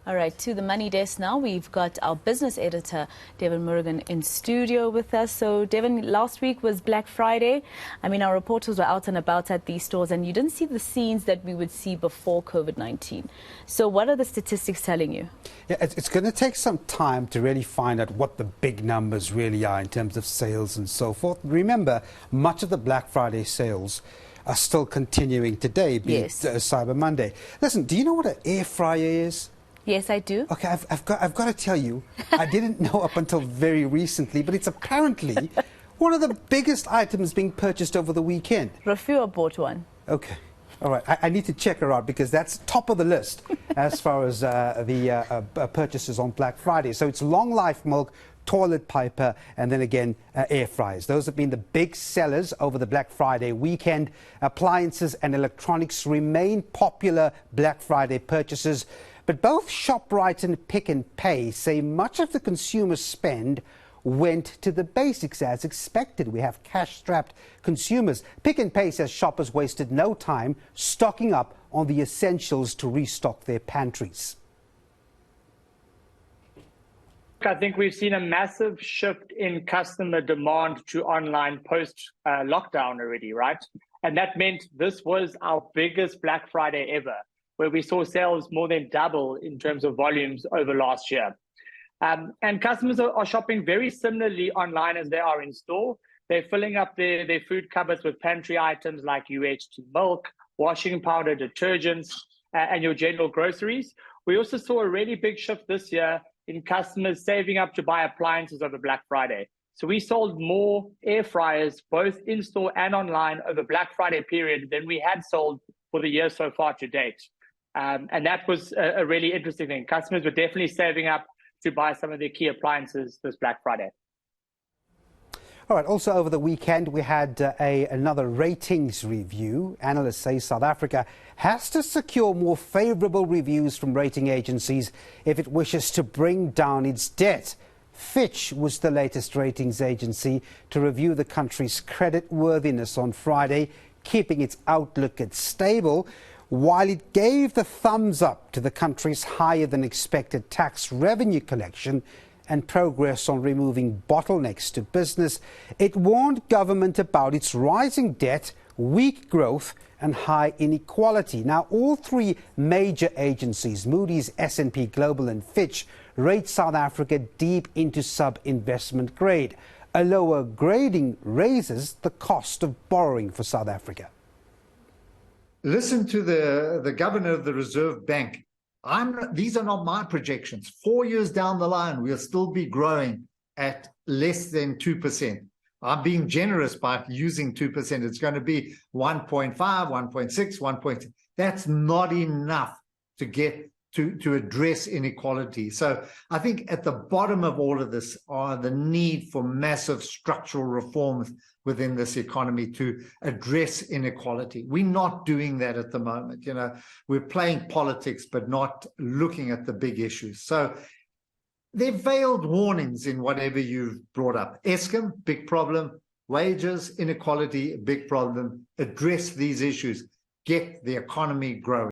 All right, to the money desk now. We've got our business editor, Devan Murugan, in studio with us. So, Devan, last week was Black Friday. I mean, our reporters were out and about at these stores, and you didn't see the scenes that we would see before COVID-19. So, what are the statistics telling you? Yeah, it's going to take some time to really find out what the big numbers really are in terms of sales and so forth. Remember, much of the Black Friday sales are still continuing today, be it Cyber Monday. Listen, do you know what an air fryer is? Yes, I do. Okay, I've got to tell you, I didn't know up until very recently, but it's apparently one of the biggest items being purchased over the weekend. Rafua bought one. Okay. All right, I need to check her out because that's top of the list as far as the purchases on Black Friday. So it's long life milk, toilet paper, and then again air fryers. Those have been the big sellers over the Black Friday weekend. Appliances and electronics remain popular Black Friday purchases. But both ShopRite and Pick n Pay say much of the consumer spend went to the basics as expected. We have cash-strapped consumers. Pick n Pay says shoppers wasted no time stocking up on the essentials to restock their pantries. I think we've seen a massive shift in customer demand to online post-lockdown already, right? And that meant this was our biggest Black Friday ever, where we saw sales more than double in terms of volumes over last year. And customers are shopping very similarly online as they are in store. They're filling up their food cupboards with pantry items like UHT milk, washing powder, detergents, and your general groceries. We also saw a really big shift this year in customers saving up to buy appliances over Black Friday. So we sold more air fryers, both in-store and online, over Black Friday period than we had sold for the year so far to date. And that was a really interesting thing. Customers were definitely saving up to buy some of their key appliances this Black Friday. All right, also over the weekend, we had another ratings review. Analysts say South Africa has to secure more favourable reviews from rating agencies if it wishes to bring down its debt. Fitch was the latest ratings agency to review the country's credit worthiness on Friday, keeping its outlook at stable. While it gave the thumbs up to the country's higher than expected tax revenue collection and progress on removing bottlenecks to business, it warned government about its rising debt, weak growth and high inequality. Now, all three major agencies, Moody's, S&P Global and Fitch, rate South Africa deep into sub-investment grade. A lower grading raises the cost of borrowing for South Africa. Listen to the governor of the Reserve Bank. These are not my projections. 4 years down the line, we'll still be growing at less than 2%. I'm being generous by using 2%. It's going to be 1.5, 1.6, 1. That's not enough to get to address inequality. So I think at the bottom of all of this are the need for massive structural reforms within this economy to address inequality. We're not doing that at the moment. You know, we're playing politics, but not looking at the big issues. So they're veiled warnings in whatever you've brought up. Eskom, big problem. Wages, inequality, big problem. Address these issues. Get the economy growing.